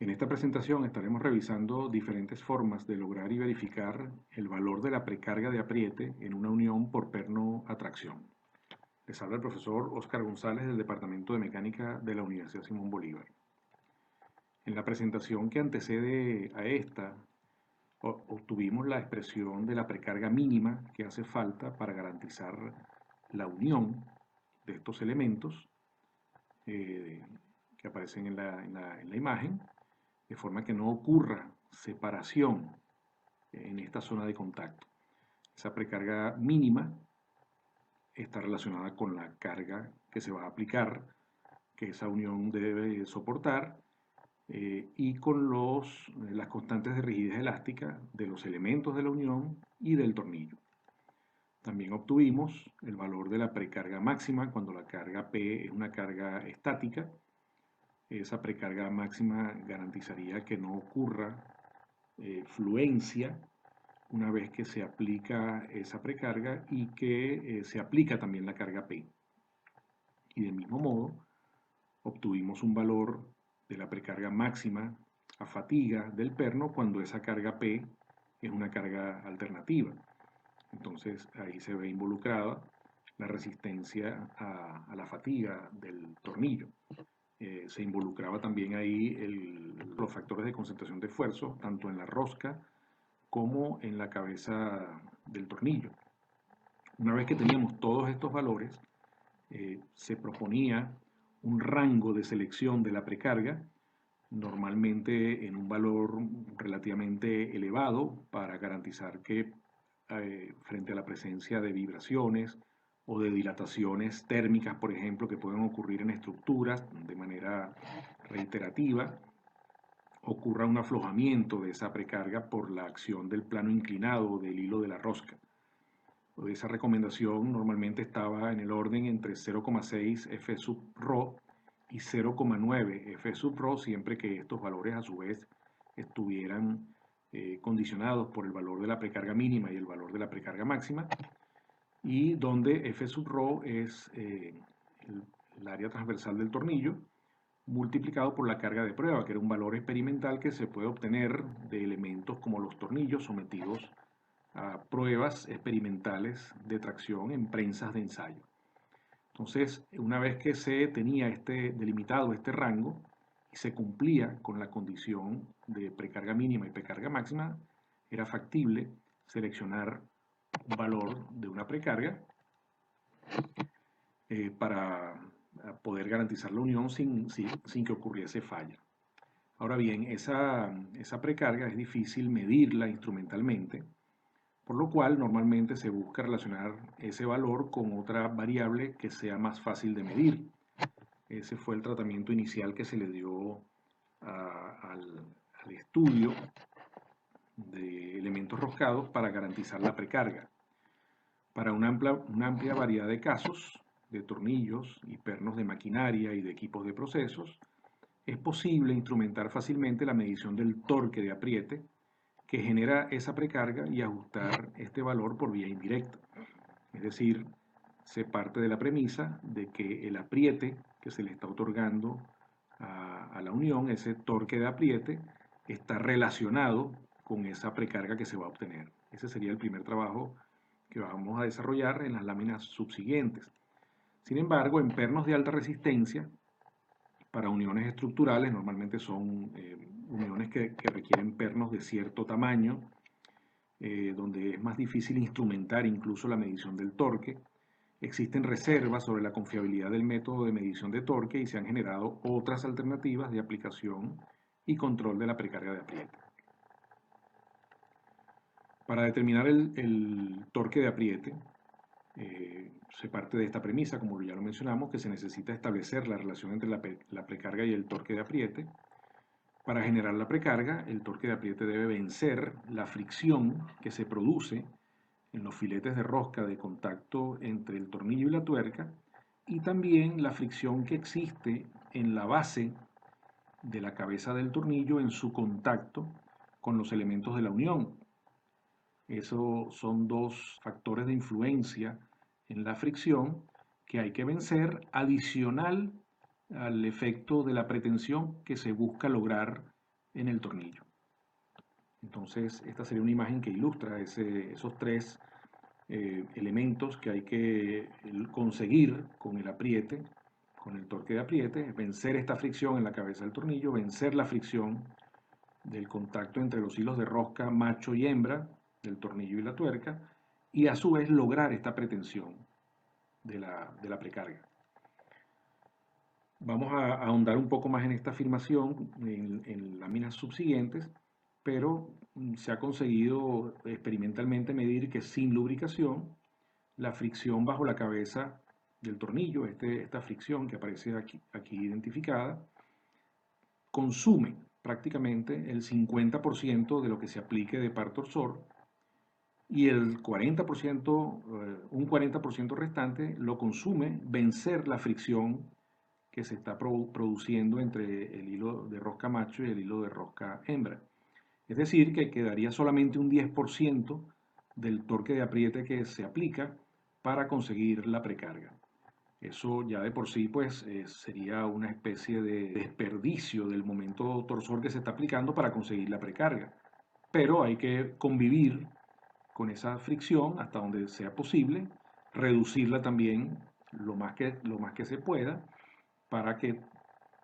En esta presentación estaremos revisando diferentes formas de lograr y verificar el valor de la precarga de apriete en una unión por perno-atracción. Les habla el profesor Óscar González del Departamento de Mecánica de la Universidad Simón Bolívar. En la presentación que antecede a esta, obtuvimos la expresión de la precarga mínima que hace falta para garantizar la unión de estos elementos que aparecen en la imagen, de forma que no ocurra separación en esta zona de contacto. Esa precarga mínima está relacionada con la carga que se va a aplicar, que esa unión debe soportar, y con las constantes de rigidez elástica de los elementos de la unión y del tornillo. También obtuvimos el valor de la precarga máxima cuando la carga P es una carga estática. Esa precarga máxima garantizaría que no ocurra fluencia una vez que se aplica esa precarga y que se aplica también la carga P. Y del mismo modo, obtuvimos un valor de la precarga máxima a fatiga del perno cuando esa carga P es una carga alternativa. Entonces ahí se ve involucrada la resistencia a la fatiga del tornillo. Se involucraba también ahí los factores de concentración de esfuerzo, tanto en la rosca como en la cabeza del tornillo. Una vez que teníamos todos estos valores, se proponía un rango de selección de la precarga, normalmente en un valor relativamente elevado para garantizar que frente a la presencia de vibraciones o de dilataciones térmicas, por ejemplo, que pueden ocurrir en estructuras de manera reiterativa, ocurra un aflojamiento de esa precarga por la acción del plano inclinado del hilo de la rosca. Esa recomendación normalmente estaba en el orden entre 0,6 F sub ρ y 0,9 F sub ρ, siempre que estos valores a su vez estuvieran condicionados por el valor de la precarga mínima y el valor de la precarga máxima, y donde F sub ρ es el área transversal del tornillo multiplicado por la carga de prueba, que era un valor experimental que se puede obtener de elementos como los tornillos sometidos a pruebas experimentales de tracción en prensas de ensayo. Entonces, una vez que se tenía delimitado este rango y se cumplía con la condición de precarga mínima y precarga máxima, era factible seleccionar un valor de una precarga para poder garantizar la unión sin que ocurriese falla. Ahora bien, esa precarga es difícil medirla instrumentalmente, por lo cual normalmente se busca relacionar ese valor con otra variable que sea más fácil de medir. Ese fue el tratamiento inicial que se le dio al estudio de elementos roscados para garantizar la precarga. Para una amplia variedad de casos, de tornillos y pernos de maquinaria y de equipos de procesos, es posible instrumentar fácilmente la medición del torque de apriete que genera esa precarga y ajustar este valor por vía indirecta. Es decir, se parte de la premisa de que el apriete que se le está otorgando a la unión, ese torque de apriete, está relacionado con esa precarga que se va a obtener. Ese sería el primer trabajo que vamos a desarrollar en las láminas subsiguientes. Sin embargo, en pernos de alta resistencia, para uniones estructurales, normalmente son uniones que requieren pernos de cierto tamaño, donde es más difícil instrumentar incluso la medición del torque. Existen reservas sobre la confiabilidad del método de medición de torque y se han generado otras alternativas de aplicación y control de la precarga de apriete. Para determinar el torque de apriete, se parte de esta premisa, como ya lo mencionamos, que se necesita establecer la relación entre la precarga y el torque de apriete. Para generar la precarga, el torque de apriete debe vencer la fricción que se produce en los filetes de rosca de contacto entre el tornillo y la tuerca, y también la fricción que existe en la base de la cabeza del tornillo en su contacto con los elementos de la unión. Esos son dos factores de influencia en la fricción que hay que vencer, adicional al efecto de la pretensión que se busca lograr en el tornillo. Entonces, esta sería una imagen que ilustra esos tres elementos que hay que conseguir con el apriete, con el torque de apriete: vencer esta fricción en la cabeza del tornillo, vencer la fricción del contacto entre los hilos de rosca macho y hembra del tornillo y la tuerca, y a su vez lograr esta pretensión de la precarga. Vamos a ahondar un poco más en esta afirmación en láminas subsiguientes, pero se ha conseguido experimentalmente medir que sin lubricación, la fricción bajo la cabeza del tornillo, esta fricción que aparece aquí identificada, consume prácticamente el 50% de lo que se aplique de par torsor, y el 40%, un 40% restante lo consume vencer la fricción que se está produciendo entre el hilo de rosca macho y el hilo de rosca hembra. Es decir, que quedaría solamente un 10% del torque de apriete que se aplica para conseguir la precarga. Eso ya de por sí pues sería una especie de desperdicio del momento torsor que se está aplicando para conseguir la precarga. Pero hay que convivir con esa fricción hasta donde sea posible, reducirla también lo más que se pueda, para que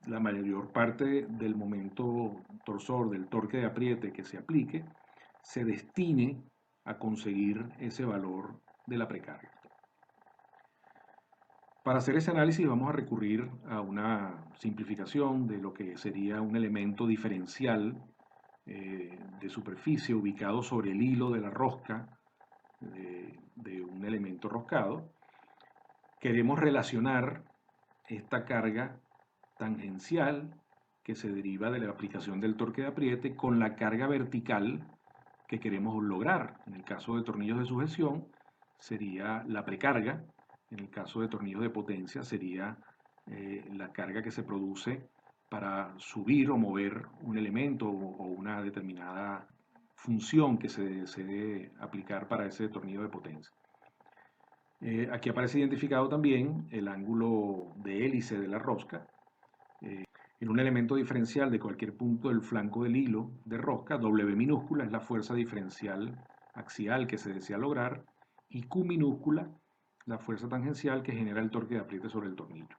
la mayor parte del momento torsor, del torque de apriete que se aplique, se destine a conseguir ese valor de la precarga. Para hacer ese análisis vamos a recurrir a una simplificación de lo que sería un elemento diferencial de superficie ubicado sobre el hilo de la rosca de un elemento roscado. Queremos relacionar esta carga tangencial que se deriva de la aplicación del torque de apriete con la carga vertical que queremos lograr. En el caso de tornillos de sujeción sería la precarga, en el caso de tornillos de potencia sería la carga que se produce para subir o mover un elemento o una determinada función que se desee aplicar para ese tornillo de potencia. Aquí aparece identificado también el ángulo de hélice de la rosca. En un elemento diferencial de cualquier punto del flanco del hilo de rosca, W minúscula es la fuerza diferencial axial que se desea lograr, y Q minúscula la fuerza tangencial que genera el torque de apriete sobre el tornillo.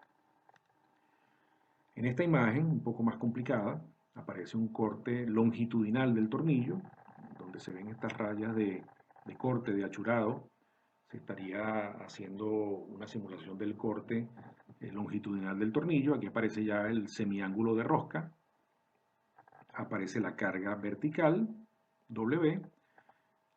En esta imagen, un poco más complicada, aparece un corte longitudinal del tornillo, donde se ven estas rayas de corte, de achurado. Se estaría haciendo una simulación del corte longitudinal del tornillo. Aquí aparece ya el semiángulo de rosca, aparece la carga vertical, W,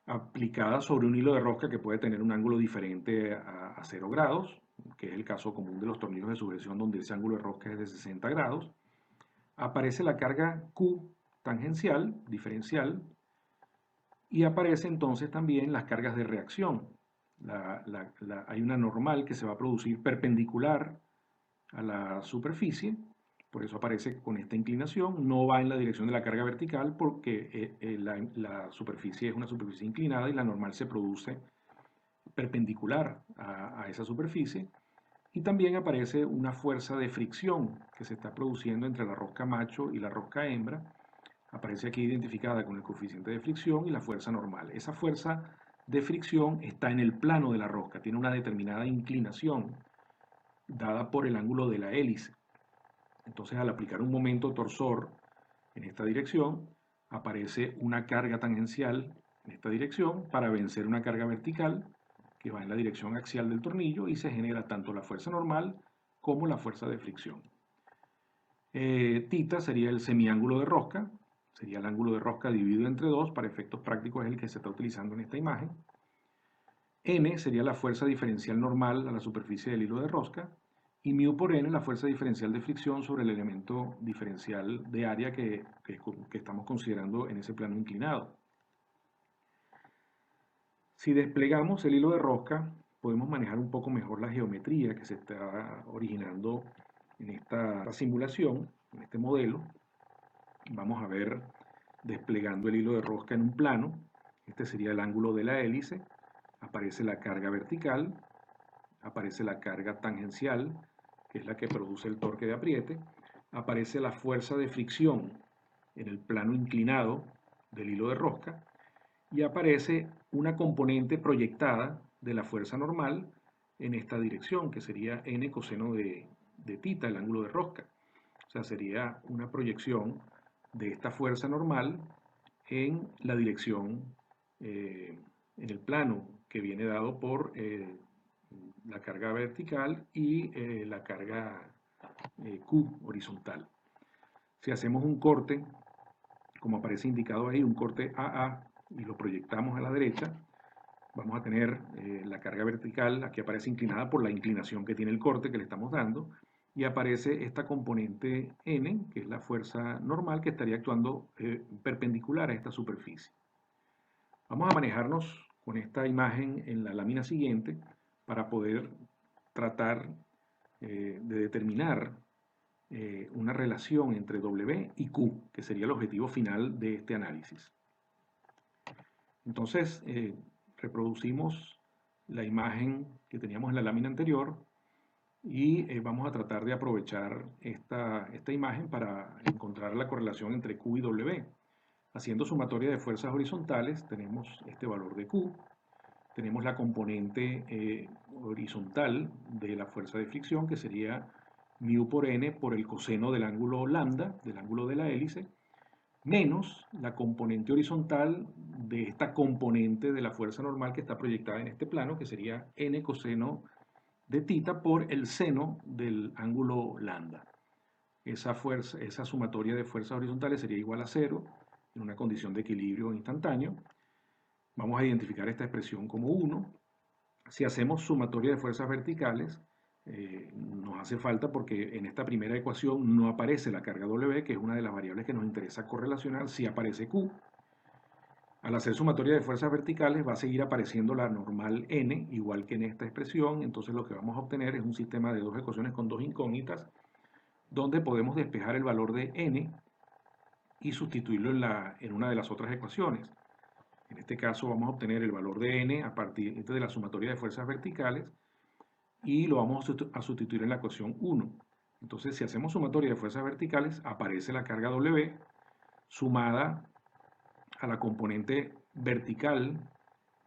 aplicada sobre un hilo de rosca que puede tener un ángulo diferente a 0 grados, que es el caso común de los tornillos de sujeción donde ese ángulo de rosca es de 60 grados. Aparece la carga Q tangencial, diferencial, y aparece entonces también las cargas de reacción. Hay una normal que se va a producir perpendicular a la superficie, por eso aparece con esta inclinación, no va en la dirección de la carga vertical porque la superficie es una superficie inclinada y la normal se produce perpendicular a esa superficie. Y también aparece una fuerza de fricción que se está produciendo entre la rosca macho y la rosca hembra. Aparece aquí identificada con el coeficiente de fricción y la fuerza normal. Esa fuerza de fricción está en el plano de la rosca, tiene una determinada inclinación dada por el ángulo de la hélice. Entonces, al aplicar un momento torsor en esta dirección, aparece una carga tangencial en esta dirección para vencer una carga vertical que va en la dirección axial del tornillo, y se genera tanto la fuerza normal como la fuerza de fricción. Tita sería el semiángulo de rosca, sería el ángulo de rosca dividido entre 2, para efectos prácticos es el que se está utilizando en esta imagen. N sería la fuerza diferencial normal a la superficie del hilo de rosca, y μ por n la fuerza diferencial de fricción sobre el elemento diferencial de área que estamos considerando en ese plano inclinado. Si desplegamos el hilo de rosca, podemos manejar un poco mejor la geometría que se está originando en esta simulación, en este modelo. Vamos a ver desplegando el hilo de rosca en un plano. Este sería el ángulo de la hélice. Aparece la carga vertical, aparece la carga tangencial, que es la que produce el torque de apriete, aparece la fuerza de fricción en el plano inclinado del hilo de rosca y aparece una componente proyectada de la fuerza normal en esta dirección, que sería n coseno de tita, el ángulo de rosca. O sea, sería una proyección de esta fuerza normal en la dirección, en el plano que viene dado por la carga vertical y la carga Q horizontal. Si hacemos un corte, como aparece indicado ahí, un corte AA, y lo proyectamos a la derecha, vamos a tener la carga vertical, aquí aparece inclinada por la inclinación que tiene el corte que le estamos dando, y aparece esta componente N, que es la fuerza normal que estaría actuando perpendicular a esta superficie. Vamos a manejarnos con esta imagen en la lámina siguiente para poder tratar de determinar una relación entre W y Q, que sería el objetivo final de este análisis. Entonces, reproducimos la imagen que teníamos en la lámina anterior y vamos a tratar de aprovechar esta imagen para encontrar la correlación entre Q y W. Haciendo sumatoria de fuerzas horizontales, tenemos este valor de Q, tenemos la componente horizontal de la fuerza de fricción, que sería mu por n por el coseno del ángulo lambda, del ángulo de la hélice, menos la componente horizontal de esta componente de la fuerza normal que está proyectada en este plano, que sería n coseno de tita por el seno del ángulo lambda. Esa sumatoria de fuerzas horizontales sería igual a 0 en una condición de equilibrio instantáneo. Vamos a identificar esta expresión como 1. Si hacemos sumatoria de fuerzas verticales, nos hace falta porque en esta primera ecuación no aparece la carga W, que es una de las variables que nos interesa correlacionar, sí aparece Q. Al hacer sumatoria de fuerzas verticales va a seguir apareciendo la normal N, igual que en esta expresión, entonces lo que vamos a obtener es un sistema de dos ecuaciones con dos incógnitas, donde podemos despejar el valor de N y sustituirlo en una de las otras ecuaciones. En este caso vamos a obtener el valor de N a partir de la sumatoria de fuerzas verticales y lo vamos a sustituir en la ecuación 1. Entonces, si hacemos sumatoria de fuerzas verticales, aparece la carga W sumada a la componente vertical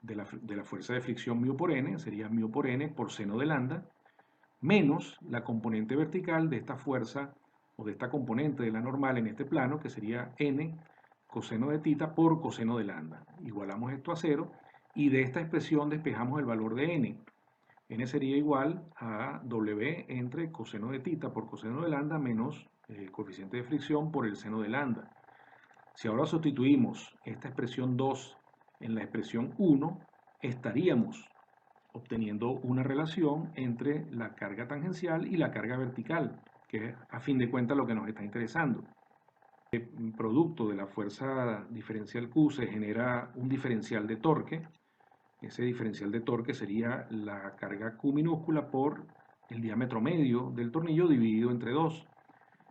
de la fuerza de fricción mu por n, sería mu por n por seno de lambda, menos la componente vertical de esta fuerza o de esta componente de la normal en este plano, que sería n coseno de tita por coseno de lambda. Igualamos esto a 0 y de esta expresión despejamos el valor de n. N sería igual a W entre coseno de tita por coseno de lambda menos el coeficiente de fricción por el seno de lambda. Si ahora sustituimos esta expresión 2 en la expresión 1, estaríamos obteniendo una relación entre la carga tangencial y la carga vertical, que es a fin de cuentas lo que nos está interesando. Producto de la fuerza diferencial Q se genera un diferencial de torque. Ese diferencial de torque sería la carga Q minúscula por el diámetro medio del tornillo dividido entre 2.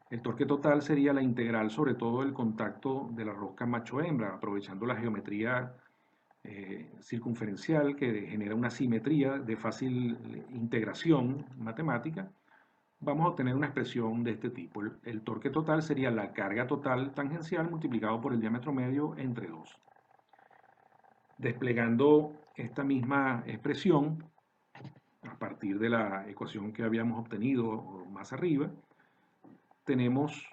El torque total sería la integral sobre todo el contacto de la rosca macho-hembra, aprovechando la geometría circunferencial que genera una simetría de fácil integración matemática. Vamos a obtener una expresión de este tipo. El torque total sería la carga total tangencial multiplicado por el diámetro medio entre 2. Desplegando esta misma expresión a partir de la ecuación que habíamos obtenido más arriba, tenemos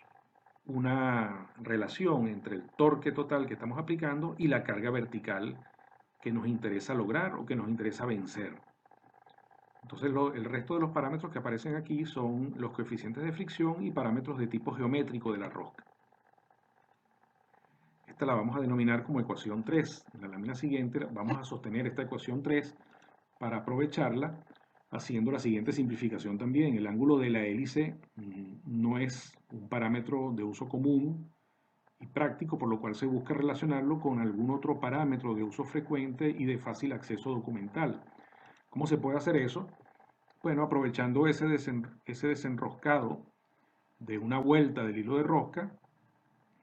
una relación entre el torque total que estamos aplicando y la carga vertical que nos interesa lograr o que nos interesa vencer. Entonces el resto de los parámetros que aparecen aquí son los coeficientes de fricción y parámetros de tipo geométrico de la rosca. Esta la vamos a denominar como ecuación 3. En la lámina siguiente vamos a sostener esta ecuación 3 para aprovecharla haciendo la siguiente simplificación también. El ángulo de la hélice no es un parámetro de uso común y práctico, por lo cual se busca relacionarlo con algún otro parámetro de uso frecuente y de fácil acceso documental. ¿Cómo se puede hacer eso? Bueno, aprovechando ese desenroscado de una vuelta del hilo de rosca,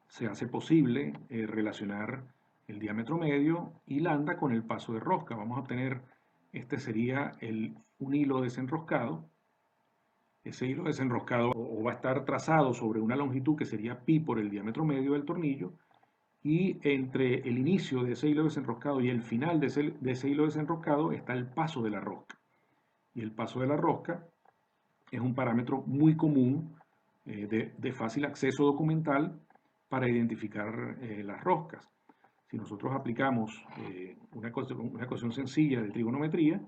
se hace posible relacionar el diámetro medio y lambda con el paso de rosca. Vamos a obtener, este sería un hilo desenroscado Ese hilo desenroscado o va a estar trazado sobre una longitud que sería pi por el diámetro medio del tornillo, y entre el inicio de ese hilo desenroscado y el final de ese hilo desenroscado está el paso de la rosca. Y el paso de la rosca es un parámetro muy común, de fácil acceso documental para identificar las roscas. Si nosotros aplicamos una ecuación sencilla de trigonometría,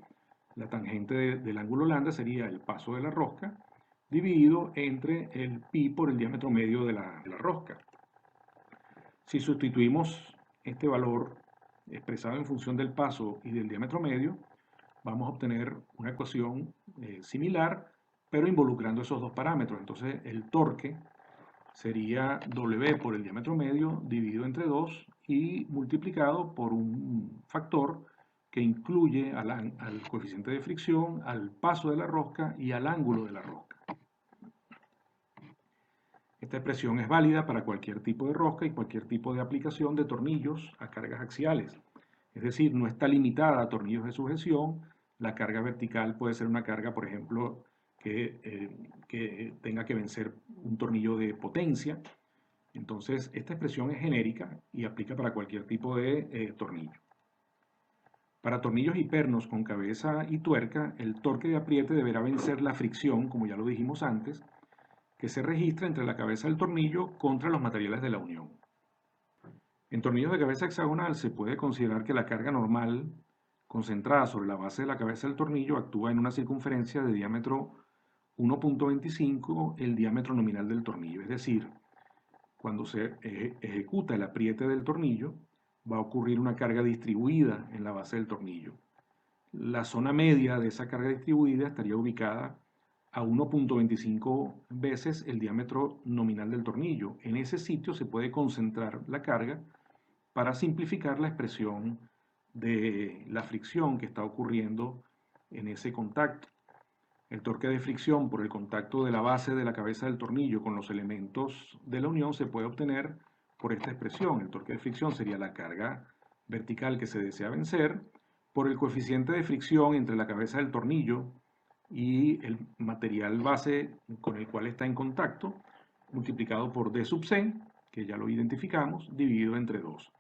la tangente del ángulo lambda sería el paso de la rosca dividido entre el pi por el diámetro medio de la rosca. Si sustituimos este valor expresado en función del paso y del diámetro medio, vamos a obtener una ecuación similar, pero involucrando esos dos parámetros. Entonces el torque sería W por el diámetro medio dividido entre 2 y multiplicado por un factor que incluye al coeficiente de fricción, al paso de la rosca y al ángulo de la rosca. Esta expresión es válida para cualquier tipo de rosca y cualquier tipo de aplicación de tornillos a cargas axiales. Es decir, no está limitada a tornillos de sujeción. La carga vertical puede ser una carga, por ejemplo, que tenga que vencer un tornillo de potencia. Entonces, esta expresión es genérica y aplica para cualquier tipo de tornillo. Para tornillos y pernos con cabeza y tuerca, el torque de apriete deberá vencer la fricción, como ya lo dijimos antes, que se registra entre la cabeza del tornillo contra los materiales de la unión. En tornillos de cabeza hexagonal se puede considerar que la carga normal concentrada sobre la base de la cabeza del tornillo actúa en una circunferencia de diámetro 1.25 el diámetro nominal del tornillo. Es decir, cuando se ejecuta el apriete del tornillo, va a ocurrir una carga distribuida en la base del tornillo. La zona media de esa carga distribuida estaría ubicada a 1.25 veces el diámetro nominal del tornillo. En ese sitio se puede concentrar la carga para simplificar la expresión de la fricción que está ocurriendo en ese contacto. El torque de fricción por el contacto de la base de la cabeza del tornillo con los elementos de la unión se puede obtener por esta expresión. El torque de fricción sería la carga vertical que se desea vencer por el coeficiente de fricción entre la cabeza del tornillo y el material base con el cual está en contacto, multiplicado por D sub C, que ya lo identificamos, dividido entre 2.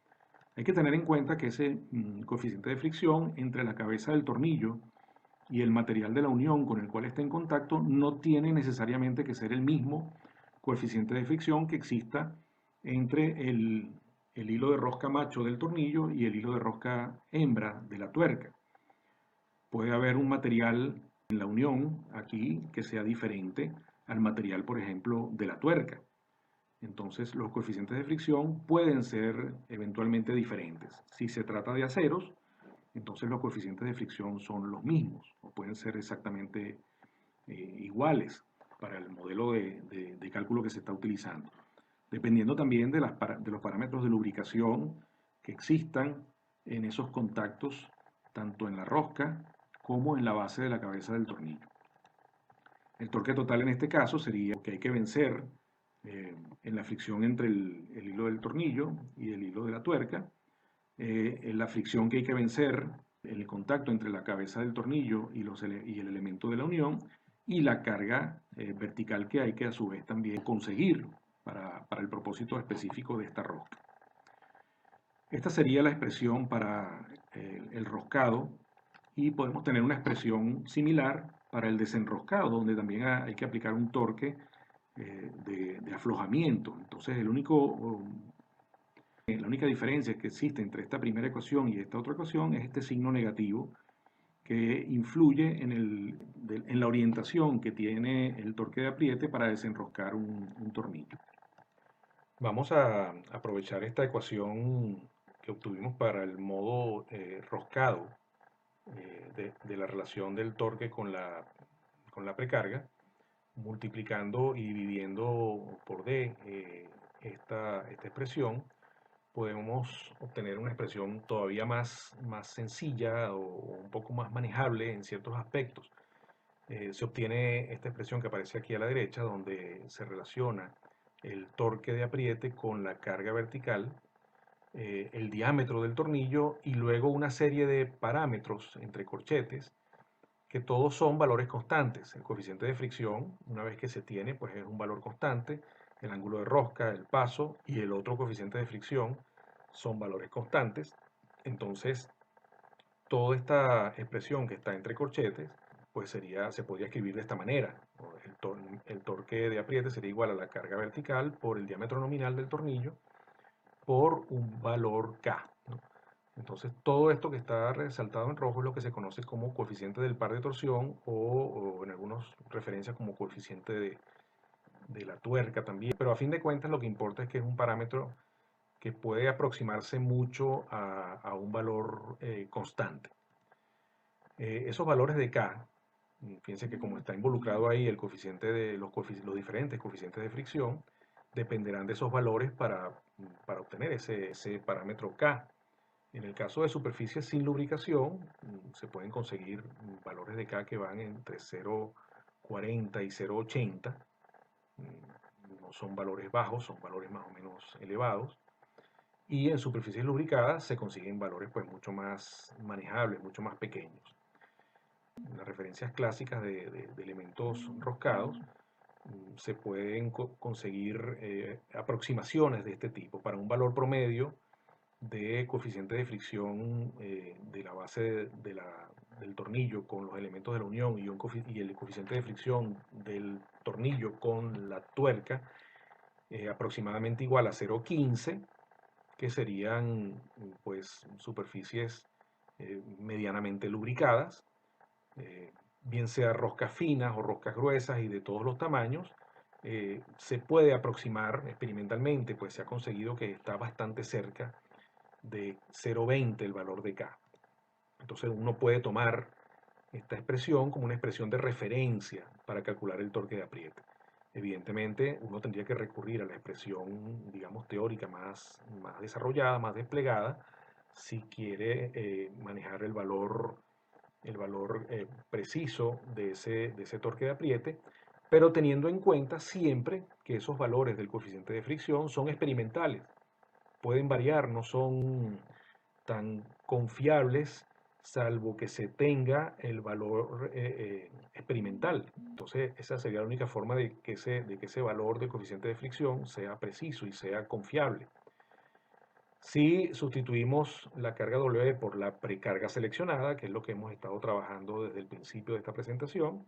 Hay que tener en cuenta que ese coeficiente de fricción entre la cabeza del tornillo y el material de la unión con el cual está en contacto no tiene necesariamente que ser el mismo coeficiente de fricción que exista entre el hilo de rosca macho del tornillo y el hilo de rosca hembra de la tuerca. Puede haber un material en la unión aquí que sea diferente al material, por ejemplo, de la tuerca. Entonces, los coeficientes de fricción pueden ser eventualmente diferentes. Si se trata de aceros, entonces los coeficientes de fricción son los mismos o pueden ser exactamente iguales para el modelo de cálculo que se está utilizando, dependiendo también de los parámetros de lubricación que existan en esos contactos, tanto en la rosca como en la base de la cabeza del tornillo. El torque total en este caso sería que hay que vencer en la fricción entre el hilo del tornillo y el hilo de la tuerca, en la fricción que hay que vencer en el contacto entre la cabeza del tornillo y el elemento de la unión, y la carga vertical que hay que a su vez también conseguir para el propósito específico de esta rosca. Esta sería la expresión para el roscado, y podemos tener una expresión similar para el desenroscado, donde también hay que aplicar un torque de aflojamiento. Entonces la única diferencia que existe entre esta primera ecuación y esta otra ecuación es este signo negativo que influye en la orientación que tiene el torque de apriete para desenroscar un tornillo. Vamos a aprovechar esta ecuación que obtuvimos para el modo roscado de la relación del torque con la precarga, multiplicando y dividiendo por D esta expresión. Podemos obtener una expresión todavía más sencilla o un poco más manejable en ciertos aspectos. Se obtiene esta expresión que aparece aquí a la derecha, donde se relaciona el torque de apriete con la carga vertical, el diámetro del tornillo y luego una serie de parámetros entre corchetes que todos son valores constantes. El coeficiente de fricción, una vez que se tiene, pues es un valor constante. El ángulo de rosca, el paso y el otro coeficiente de fricción son valores constantes. Entonces, toda esta expresión que está entre corchetes, pues se podría escribir de esta manera. El torque de apriete sería igual a la carga vertical por el diámetro nominal del tornillo por un valor K, ¿no? Entonces, todo esto que está resaltado en rojo es lo que se conoce como coeficiente del par de torsión o en algunas referencias como coeficiente de la tuerca también. Pero a fin de cuentas lo que importa es que es un parámetro que puede aproximarse mucho a un valor constante. Esos valores de K, fíjense que como está involucrado ahí el coeficiente de los diferentes coeficientes de fricción, dependerán de esos valores para obtener ese parámetro K. En el caso de superficies sin lubricación, se pueden conseguir valores de K que van entre 0,40 y 0,80. No son valores bajos, son valores más o menos elevados. Y en superficies lubricadas se consiguen valores pues mucho más manejables, mucho más pequeños. Las referencias clásicas de elementos roscados se pueden conseguir aproximaciones de este tipo. Para un valor promedio de coeficiente de fricción de la base del tornillo con los elementos de la unión y el coeficiente de fricción del tornillo con la tuerca aproximadamente igual a 0,15, que serían pues superficies medianamente lubricadas, bien sea roscas finas o roscas gruesas y de todos los tamaños. Se puede aproximar experimentalmente, pues se ha conseguido que está bastante cerca de 0,20 el valor de K. Entonces uno puede tomar esta expresión como una expresión de referencia para calcular el torque de apriete. Evidentemente uno tendría que recurrir a la expresión, digamos, teórica más desarrollada, más desplegada, si quiere manejar el valor preciso de ese torque de apriete, pero teniendo en cuenta siempre que esos valores del coeficiente de fricción son experimentales. Pueden variar, no son tan confiables salvo que se tenga el valor experimental. Entonces, esa sería la única forma de que ese valor del coeficiente de fricción sea preciso y sea confiable. Si sustituimos la carga W por la precarga seleccionada, que es lo que hemos estado trabajando desde el principio de esta presentación,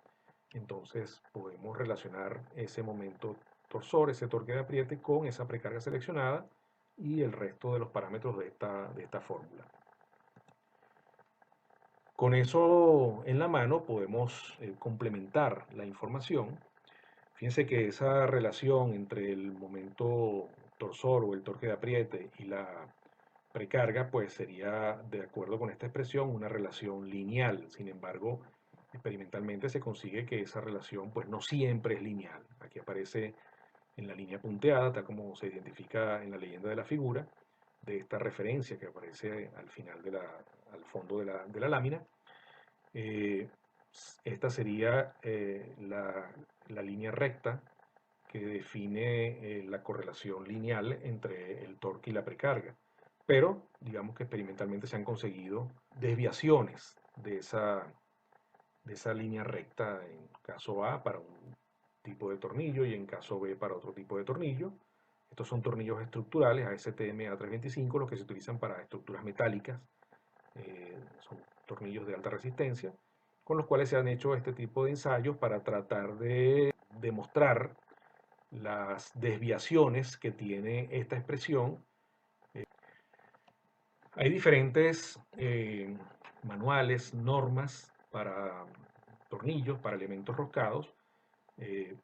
entonces podemos relacionar ese momento torsor, ese torque de apriete, con esa precarga seleccionada y el resto de los parámetros de esta fórmula. Con eso en la mano podemos complementar la información. Fíjense que esa relación entre el momento torsor o el torque de apriete y la precarga, pues sería, de acuerdo con esta expresión, una relación lineal. Sin embargo, experimentalmente se consigue que esa relación pues no siempre es lineal. Aquí aparece en la línea punteada, tal como se identifica en la leyenda de la figura, de esta referencia que aparece al final al fondo de la lámina. Esta sería la línea recta que define la correlación lineal entre el torque y la precarga. Pero digamos que experimentalmente se han conseguido desviaciones de esa línea recta en caso A para un tipo de tornillo y en caso B para otro tipo de tornillo. Estos son tornillos estructurales ASTM A325, los que se utilizan para estructuras metálicas. Son tornillos de alta resistencia, con los cuales se han hecho este tipo de ensayos para tratar de demostrar las desviaciones que tiene esta expresión. Hay diferentes manuales, normas para tornillos, para elementos roscados.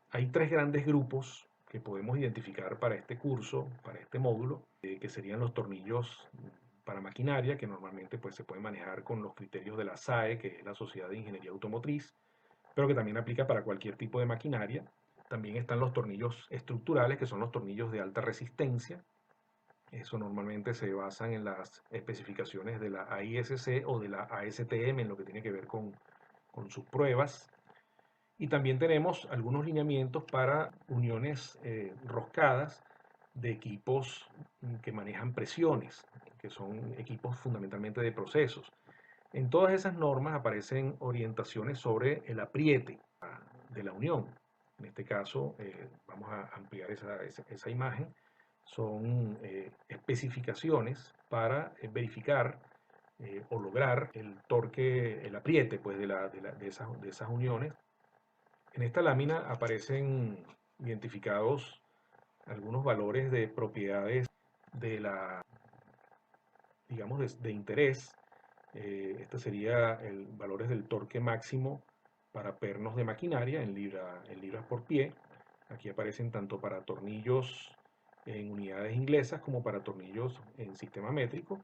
Hay tres grandes grupos que podemos identificar para este curso, para este módulo, que serían los tornillos para maquinaria, que normalmente pues, se pueden manejar con los criterios de la SAE, que es la Sociedad de Ingeniería Automotriz, pero que también aplica para cualquier tipo de maquinaria. También están los tornillos estructurales, que son los tornillos de alta resistencia. Eso normalmente se basan en las especificaciones de la AISC o de la ASTM, en lo que tiene que ver con sus pruebas. Y también tenemos algunos lineamientos para uniones roscadas de equipos que manejan presiones, que son equipos fundamentalmente de procesos. En todas esas normas aparecen orientaciones sobre el apriete de la unión. En este caso, vamos a ampliar esa imagen. Son especificaciones para verificar o lograr el torque, el apriete pues, de esas uniones. En esta lámina aparecen identificados algunos valores de propiedades de digamos, de interés. Este sería el valores del torque máximo para pernos de maquinaria en libras por pie. Aquí aparecen tanto para tornillos en unidades inglesas como para tornillos en sistema métrico.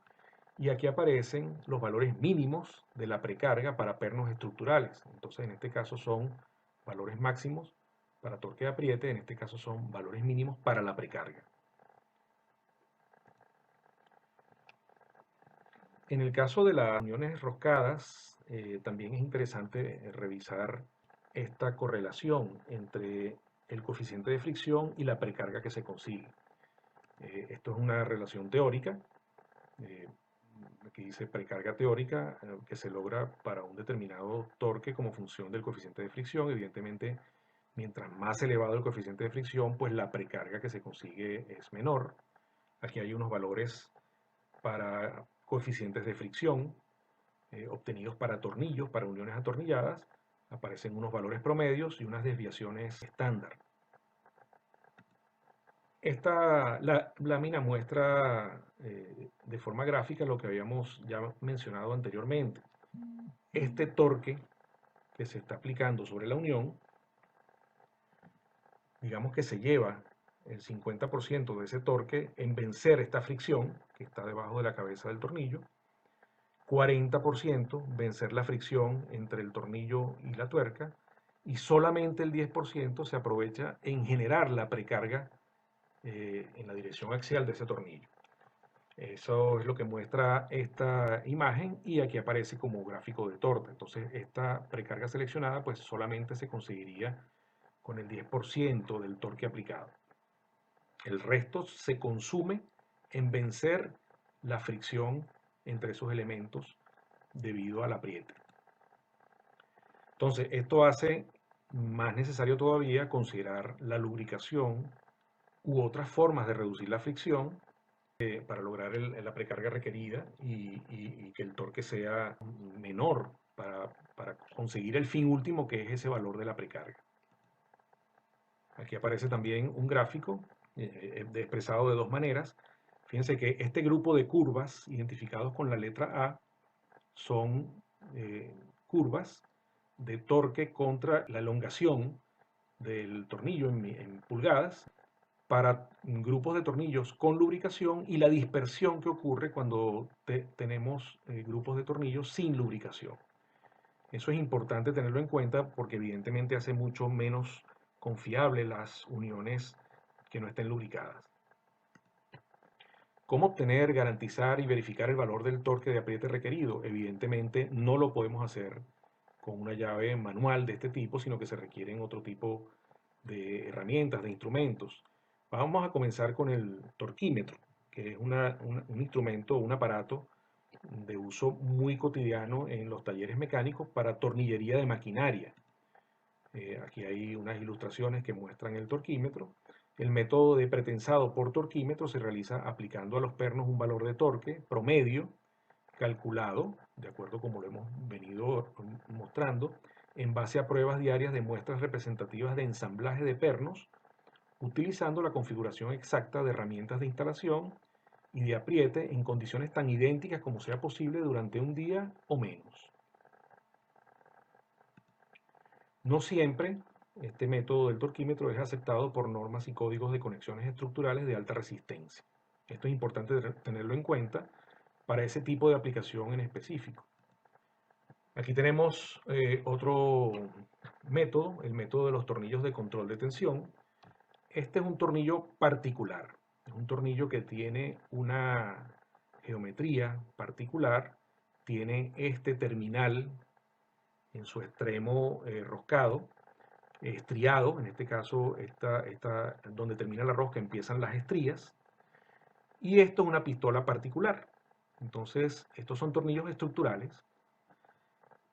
Y aquí aparecen los valores mínimos de la precarga para pernos estructurales. Entonces, en este caso son valores máximos para torque de apriete, en este caso son valores mínimos para la precarga. En el caso de las uniones roscadas, también es interesante revisar esta correlación entre el coeficiente de fricción y la precarga que se consigue. Esto es una relación teórica. Aquí dice precarga teórica que se logra para un determinado torque como función del coeficiente de fricción. Evidentemente, mientras más elevado el coeficiente de fricción, pues la precarga que se consigue es menor. Aquí hay unos valores para coeficientes de fricción obtenidos para tornillos, para uniones atornilladas. Aparecen unos valores promedios y unas desviaciones estándar. Esta lámina muestra de forma gráfica lo que habíamos ya mencionado anteriormente. Este torque que se está aplicando sobre la unión, digamos que se lleva el 50% de ese torque en vencer esta fricción que está debajo de la cabeza del tornillo, 40% vencer la fricción entre el tornillo y la tuerca, y solamente el 10% se aprovecha en generar la precarga en la dirección axial de ese tornillo. Eso es lo que muestra esta imagen y aquí aparece como gráfico de torta. Entonces esta precarga seleccionada pues solamente se conseguiría con el 10% del torque aplicado. El resto se consume en vencer la fricción entre esos elementos debido al apriete. Entonces esto hace más necesario todavía considerar la lubricación u otras formas de reducir la fricción para lograr la precarga requerida y que el torque sea menor para conseguir el fin último que es ese valor de la precarga. Aquí aparece también un gráfico expresado de dos maneras. Fíjense que este grupo de curvas identificados con la letra A son curvas de torque contra la elongación del tornillo en pulgadas para grupos de tornillos con lubricación y la dispersión que ocurre cuando tenemos grupos de tornillos sin lubricación. Eso es importante tenerlo en cuenta porque evidentemente hace mucho menos confiable las uniones que no estén lubricadas. ¿Cómo obtener, garantizar y verificar el valor del torque de apriete requerido? Evidentemente no lo podemos hacer con una llave manual de este tipo, sino que se requieren otro tipo de herramientas, de instrumentos. Vamos a comenzar con el torquímetro, que es un instrumento, un aparato de uso muy cotidiano en los talleres mecánicos para tornillería de maquinaria. Aquí hay unas ilustraciones que muestran el torquímetro. El método de pretensado por torquímetro se realiza aplicando a los pernos un valor de torque promedio calculado, de acuerdo como lo hemos venido mostrando, en base a pruebas diarias de muestras representativas de ensamblaje de pernos, utilizando la configuración exacta de herramientas de instalación y de apriete en condiciones tan idénticas como sea posible durante un día o menos. No siempre este método del torquímetro es aceptado por normas y códigos de conexiones estructurales de alta resistencia. Esto es importante tenerlo en cuenta para ese tipo de aplicación en específico. Aquí tenemos otro método, el método de los tornillos de control de tensión. Este es un tornillo particular, es un tornillo que tiene una geometría particular, tiene este terminal en su extremo roscado, estriado, en este caso donde termina la rosca empiezan las estrías, y esto es una pistola particular. Entonces, estos son tornillos estructurales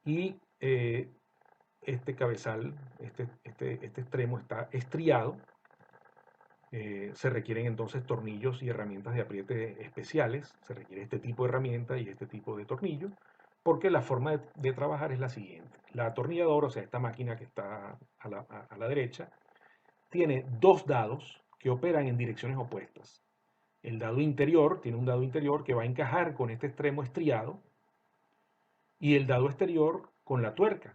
y este cabezal, este extremo está estriado. Se requieren entonces tornillos y herramientas de apriete especiales. Se requiere este tipo de herramienta y este tipo de tornillo, porque la forma de trabajar es la siguiente. La atornilladora, o sea, esta máquina que está a la derecha, tiene dos dados que operan en direcciones opuestas. El dado interior tiene un dado interior que va a encajar con este extremo estriado y el dado exterior con la tuerca.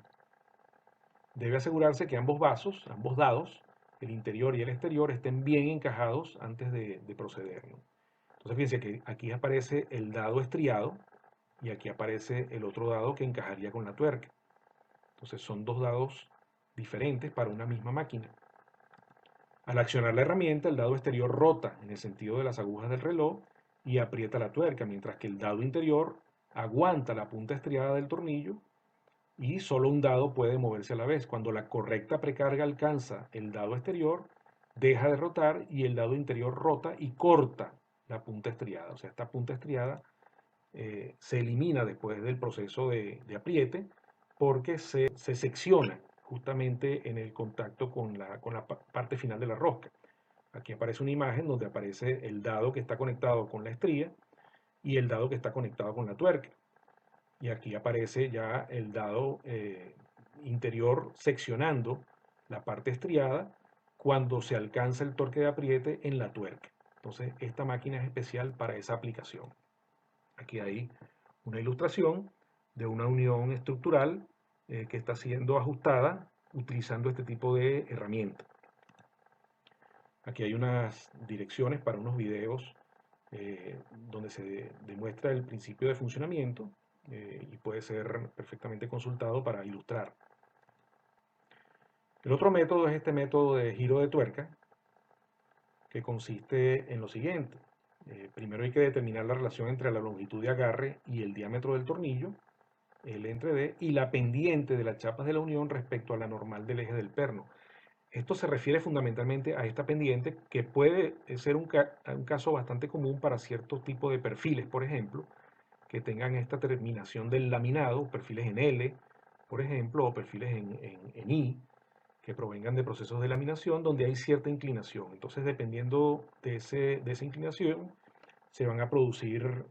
Debe asegurarse que ambos dados, el interior y el exterior, estén bien encajados antes de proceder, ¿no? Entonces fíjense que aquí aparece el dado estriado y aquí aparece el otro dado que encajaría con la tuerca. Entonces son dos dados diferentes para una misma máquina. Al accionar la herramienta, el dado exterior rota en el sentido de las agujas del reloj y aprieta la tuerca, mientras que el dado interior aguanta la punta estriada del tornillo y solo un dado puede moverse a la vez. Cuando la correcta precarga alcanza el dado exterior, deja de rotar y el dado interior rota y corta la punta estriada. O sea, esta punta estriada se elimina después del proceso de apriete porque se secciona justamente en el contacto con la parte final de la rosca. Aquí aparece una imagen donde aparece el dado que está conectado con la estría y el dado que está conectado con la tuerca. Y aquí aparece ya el dado interior seccionando la parte estriada cuando se alcanza el torque de apriete en la tuerca. Entonces, esta máquina es especial para esa aplicación. Aquí hay una ilustración de una unión estructural que está siendo ajustada utilizando este tipo de herramienta. Aquí hay unas direcciones para unos videos donde se demuestra el principio de funcionamiento y puede ser perfectamente consultado para ilustrar. El otro método es este método de giro de tuerca, que consiste en lo siguiente. Primero hay que determinar la relación entre la longitud de agarre y el diámetro del tornillo, el entre D, y la pendiente de las chapas de la unión respecto a la normal del eje del perno. Esto se refiere fundamentalmente a esta pendiente, que puede ser un caso bastante común para ciertos tipos de perfiles, por ejemplo, que tengan esta terminación del laminado, perfiles en L, por ejemplo, o perfiles en I, que provengan de procesos de laminación donde hay cierta inclinación. Entonces, dependiendo de esa inclinación, se van a producir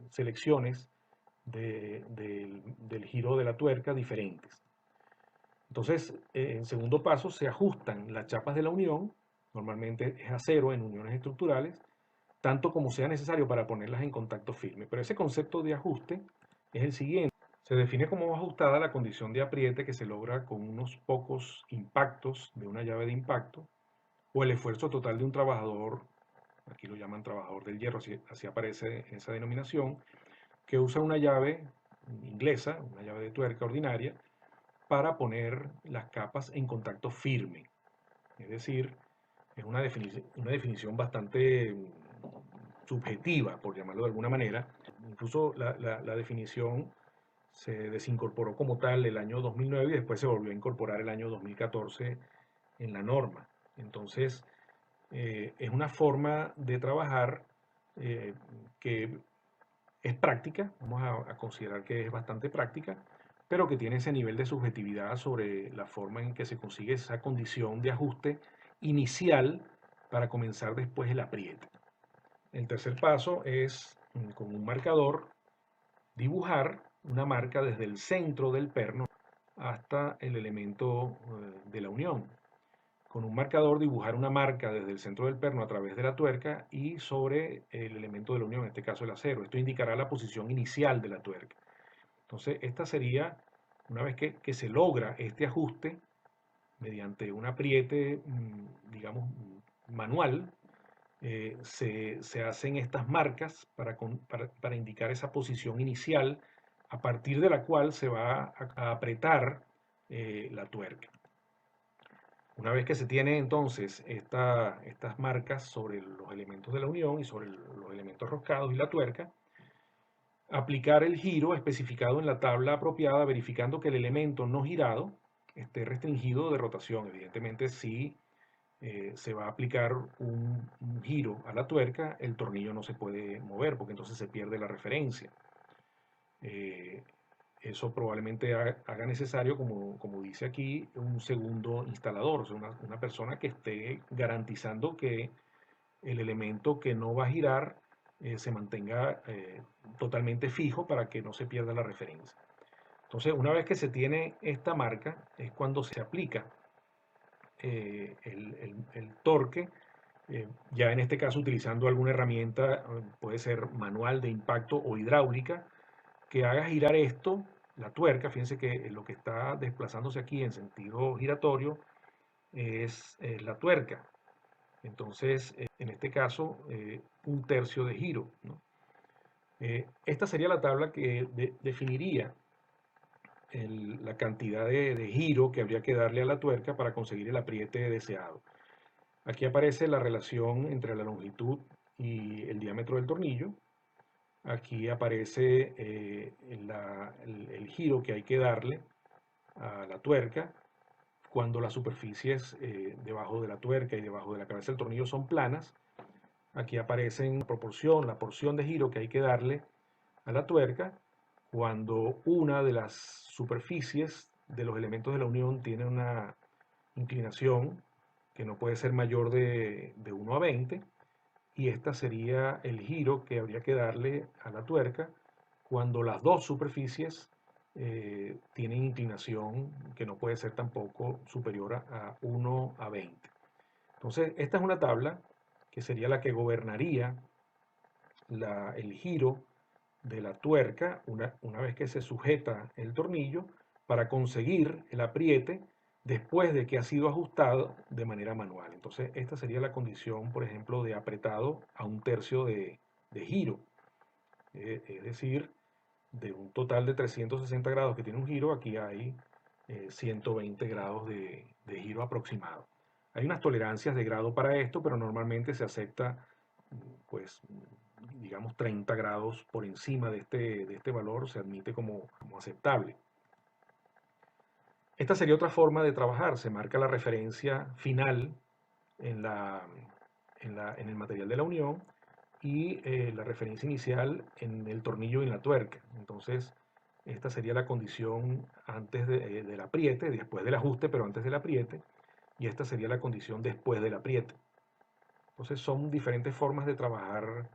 selecciones del giro de la tuerca diferentes. Entonces, en segundo paso, se ajustan las chapas de la unión, normalmente es acero en uniones estructurales, tanto como sea necesario para ponerlas en contacto firme. Pero ese concepto de ajuste es el siguiente. Se define como ajustada la condición de apriete que se logra con unos pocos impactos de una llave de impacto o el esfuerzo total de un trabajador, aquí lo llaman trabajador del hierro, así aparece esa denominación, que usa una llave inglesa, una llave de tuerca ordinaria, para poner las capas en contacto firme. Es decir, es una definición bastante subjetiva, por llamarlo de alguna manera. Incluso la definición se desincorporó como tal el año 2009 y después se volvió a incorporar el año 2014 en la norma. Entonces, es una forma de trabajar que es práctica, vamos a considerar que es bastante práctica, pero que tiene ese nivel de subjetividad sobre la forma en que se consigue esa condición de ajuste inicial para comenzar después el apriete. El tercer paso es, con un marcador, dibujar una marca desde el centro del perno hasta el elemento de la unión. Con un marcador dibujar una marca desde el centro del perno a través de la tuerca y sobre el elemento de la unión, en este caso el acero. Esto indicará la posición inicial de la tuerca. Entonces, esta sería, una vez que se logra este ajuste, mediante un apriete, digamos, manual, se hacen estas marcas para indicar esa posición inicial a partir de la cual se va a apretar la tuerca. Una vez que se tiene entonces estas marcas sobre los elementos de la unión y sobre los elementos roscados y la tuerca, aplicar el giro especificado en la tabla apropiada, verificando que el elemento no girado esté restringido de rotación. Evidentemente, si se va a aplicar un giro a la tuerca, el tornillo no se puede mover porque entonces se pierde la referencia. Eso probablemente haga necesario, como dice aquí, un segundo instalador, o sea, una persona que esté garantizando que el elemento que no va a girar se mantenga totalmente fijo para que no se pierda la referencia. Entonces, una vez que se tiene esta marca, es cuando se aplica el torque, ya en este caso utilizando alguna herramienta, puede ser manual de impacto o hidráulica, que haga girar esto, la tuerca. Fíjense que lo que está desplazándose aquí en sentido giratorio es la tuerca. Entonces, en este caso, un tercio de giro, ¿no? Esta sería la tabla que definiría la cantidad de giro que habría que darle a la tuerca para conseguir el apriete deseado. Aquí aparece la relación entre la longitud y el diámetro del tornillo. Aquí aparece el giro que hay que darle a la tuerca cuando las superficies debajo de la tuerca y debajo de la cabeza del tornillo son planas. Aquí aparece en proporción, la porción de giro que hay que darle a la tuerca cuando una de las superficies de los elementos de la unión tiene una inclinación que no puede ser mayor de 1 a 20, y esta sería el giro que habría que darle a la tuerca cuando las dos superficies tienen inclinación que no puede ser tampoco superior a 1 a 20. Entonces, esta es una tabla que sería la que gobernaría el giro de la tuerca una vez que se sujeta el tornillo para conseguir el apriete después de que ha sido ajustado de manera manual. Entonces, esta sería la condición, por ejemplo, de apretado a un tercio de giro. Es decir, de un total de 360 grados que tiene un giro, aquí hay 120 grados de giro aproximado. Hay unas tolerancias de grado para esto, pero normalmente se acepta, pues, digamos 30 grados por encima de este valor, se admite como aceptable. Esta sería otra forma de trabajar. Se marca la referencia final en, en el material de la unión y la referencia inicial en el tornillo y en la tuerca. Entonces, esta sería la condición antes del apriete, después del ajuste, pero antes del apriete. Y esta sería la condición después del apriete. Entonces, son diferentes formas de trabajar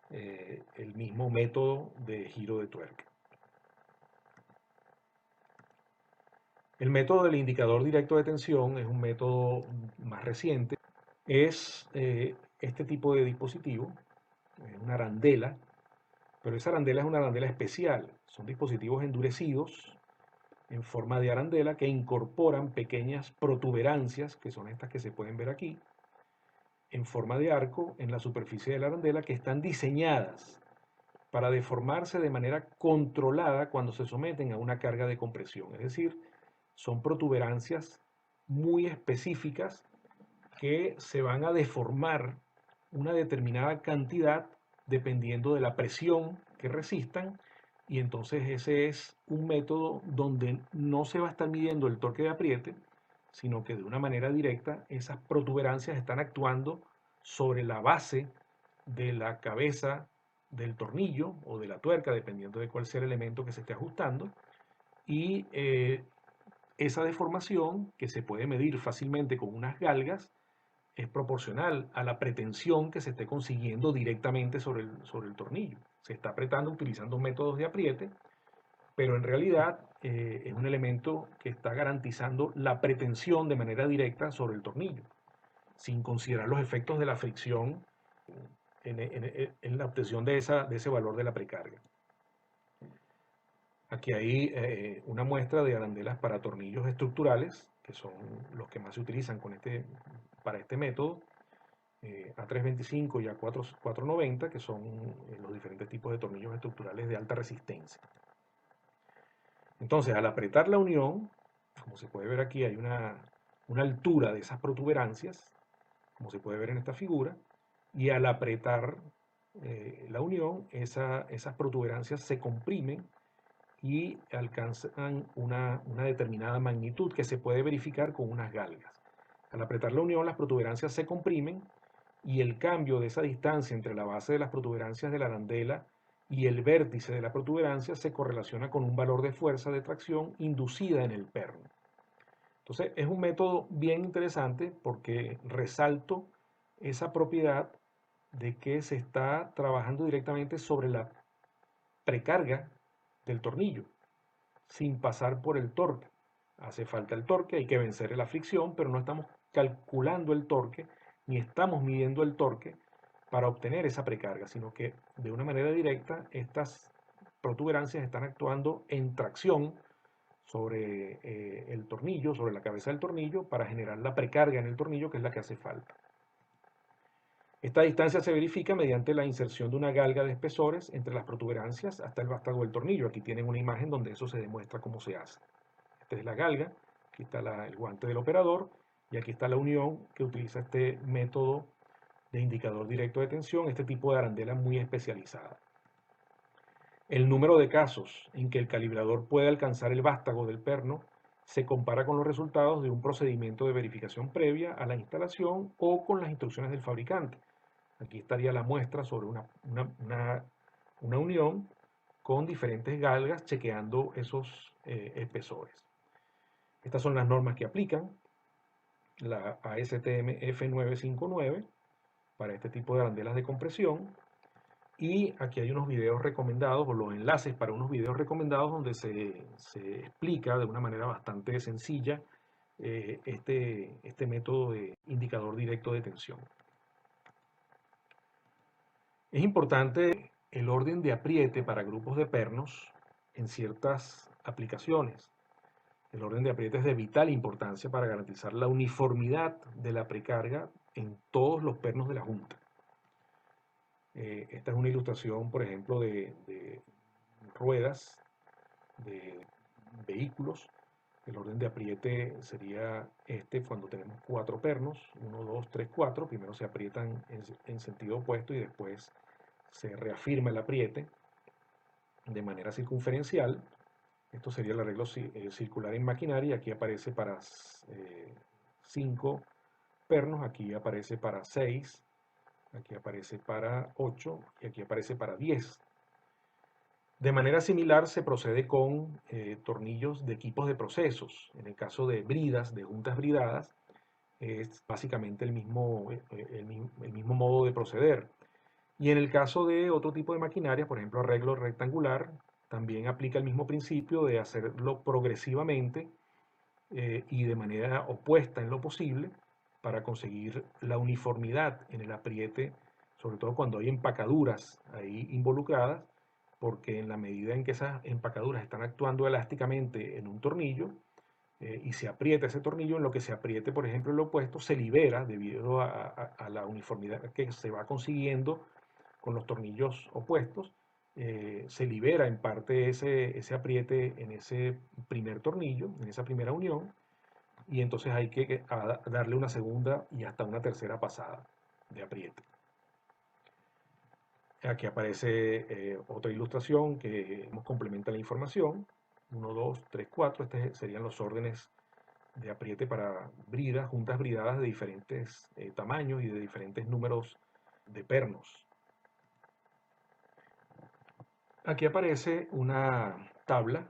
el mismo método de giro de tuerca. El método del indicador directo de tensión es un método más reciente. Es este tipo de dispositivo, una arandela, pero esa arandela es una arandela especial. Son dispositivos endurecidos en forma de arandela que incorporan pequeñas protuberancias, que son estas que se pueden ver aquí, en forma de arco en la superficie de la arandela, que están diseñadas para deformarse de manera controlada cuando se someten a una carga de compresión. Es decir, son protuberancias muy específicas que se van a deformar una determinada cantidad dependiendo de la presión que resistan, y entonces ese es un método donde no se va a estar midiendo el torque de apriete, sino que de una manera directa esas protuberancias están actuando sobre la base de la cabeza del tornillo o de la tuerca, dependiendo de cuál sea el elemento que se esté ajustando, y esa deformación, que se puede medir fácilmente con unas galgas, es proporcional a la pretensión que se esté consiguiendo directamente sobre el tornillo. Se está apretando utilizando métodos de apriete, pero en realidad es un elemento que está garantizando la pretensión de manera directa sobre el tornillo, sin considerar los efectos de la fricción en la obtención de ese valor de la precarga. Aquí hay una muestra de arandelas para tornillos estructurales, que son los que más se utilizan para este método, A325 y A490, que son los diferentes tipos de tornillos estructurales de alta resistencia. Entonces, al apretar la unión, como se puede ver aquí, hay una altura de esas protuberancias, como se puede ver en esta figura, y al apretar la unión, esas protuberancias se comprimen y alcanzan una determinada magnitud que se puede verificar con unas galgas. Al apretar la unión, las protuberancias se comprimen y el cambio de esa distancia entre la base de las protuberancias de la arandela y el vértice de la protuberancia se correlaciona con un valor de fuerza de tracción inducida en el perno. Entonces es un método bien interesante porque resalto esa propiedad de que se está trabajando directamente sobre la precarga del tornillo, sin pasar por el torque. Hace falta el torque, hay que vencer la fricción, pero no estamos calculando el torque, ni estamos midiendo el torque para obtener esa precarga, sino que de una manera directa estas protuberancias están actuando en tracción sobre el tornillo, sobre la cabeza del tornillo, para generar la precarga en el tornillo, que es la que hace falta. Esta distancia se verifica mediante la inserción de una galga de espesores entre las protuberancias hasta el vástago del tornillo. Aquí tienen una imagen donde eso se demuestra cómo se hace. Esta es la galga, aquí está el guante del operador y aquí está la unión que utiliza este método de indicador directo de tensión, este tipo de arandela muy especializada. El número de casos en que el calibrador puede alcanzar el vástago del perno se compara con los resultados de un procedimiento de verificación previa a la instalación o con las instrucciones del fabricante. Aquí estaría la muestra sobre una unión con diferentes galgas chequeando esos espesores. Estas son las normas que aplican, la ASTM F959 para este tipo de arandelas de compresión. Y aquí hay unos videos recomendados, o los enlaces para unos videos recomendados donde se explica de una manera bastante sencilla este método de indicador directo de tensión. Es importante el orden de apriete para grupos de pernos en ciertas aplicaciones. El orden de apriete es de vital importancia para garantizar la uniformidad de la precarga en todos los pernos de la junta. Esta es una ilustración, por ejemplo, de ruedas de vehículos. El orden de apriete sería este cuando tenemos 4 pernos, 1, 2, 3, 4. Primero se aprietan en sentido opuesto y después se reafirma el apriete de manera circunferencial. Esto sería el arreglo circular en maquinaria. Aquí aparece para 5 pernos, aquí aparece para 6. Aquí aparece para 8 y aquí aparece para 10. De manera similar se procede con tornillos de equipos de procesos. En el caso de bridas, de juntas bridadas, es básicamente el mismo modo de proceder. Y en el caso de otro tipo de maquinaria, por ejemplo arreglo rectangular, también aplica el mismo principio de hacerlo progresivamente y de manera opuesta en lo posible para conseguir la uniformidad en el apriete, sobre todo cuando hay empacaduras ahí involucradas, porque en la medida en que esas empacaduras están actuando elásticamente en un tornillo y se aprieta ese tornillo, en lo que se apriete, por ejemplo, el opuesto, se libera debido a la uniformidad que se va consiguiendo con los tornillos opuestos, se libera en parte ese apriete en ese primer tornillo, en esa primera unión, y entonces hay que darle una segunda y hasta una tercera pasada de apriete. Aquí aparece otra ilustración que nos complementa la información. 1, 2, 3, 4. Estos serían los órdenes de apriete para bridas, juntas bridadas de diferentes tamaños y de diferentes números de pernos. Aquí aparece una tabla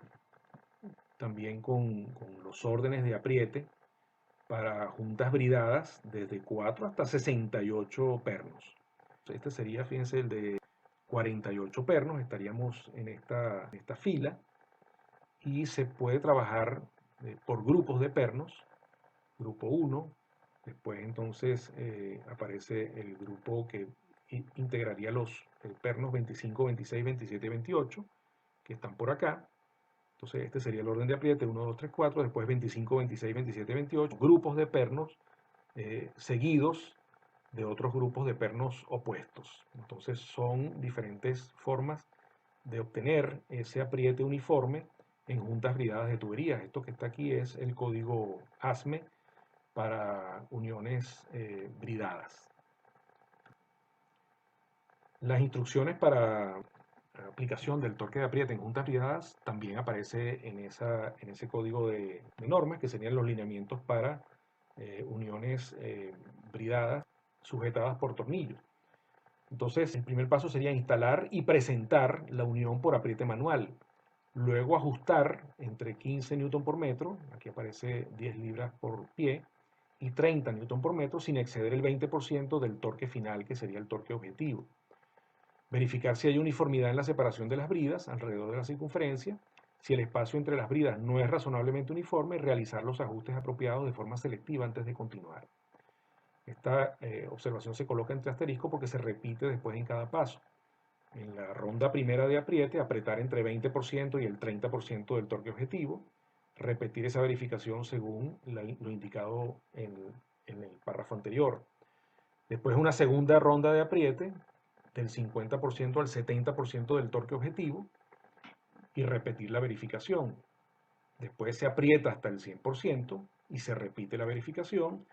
también con los órdenes de apriete para juntas bridadas desde 4 hasta 68 pernos. Este sería, fíjense, el de 48 pernos. Estaríamos en esta fila y se puede trabajar por grupos de pernos. Grupo 1, después entonces aparece el grupo que integraría los pernos 25, 26, 27 y 28 que están por acá. Entonces este sería el orden de apriete, 1, 2, 3, 4, después 25, 26, 27, 28, grupos de pernos seguidos de otros grupos de pernos opuestos. Entonces son diferentes formas de obtener ese apriete uniforme en juntas bridadas de tuberías. Esto que está aquí es el código ASME para uniones bridadas. Las instrucciones para aplicación del torque de apriete en juntas bridadas también aparece en ese código de normas, que serían los lineamientos para uniones bridadas sujetadas por tornillos. Entonces, el primer paso sería instalar y presentar la unión por apriete manual. Luego ajustar entre 15 Newton por metro, aquí aparece 10 libras por pie, y 30 Newton por metro sin exceder el 20% del torque final, que sería el torque objetivo. Verificar si hay uniformidad en la separación de las bridas alrededor de la circunferencia. Si el espacio entre las bridas no es razonablemente uniforme, realizar los ajustes apropiados de forma selectiva antes de continuar. Esta observación se coloca entre asterisco porque se repite después en cada paso. En la ronda primera de apriete, apretar entre 20% y el 30% del torque objetivo. Repetir esa verificación según lo indicado en el párrafo anterior. Después una segunda ronda de apriete del 50% al 70% del torque objetivo y repetir la verificación. Después se aprieta hasta el 100% y se repite la verificación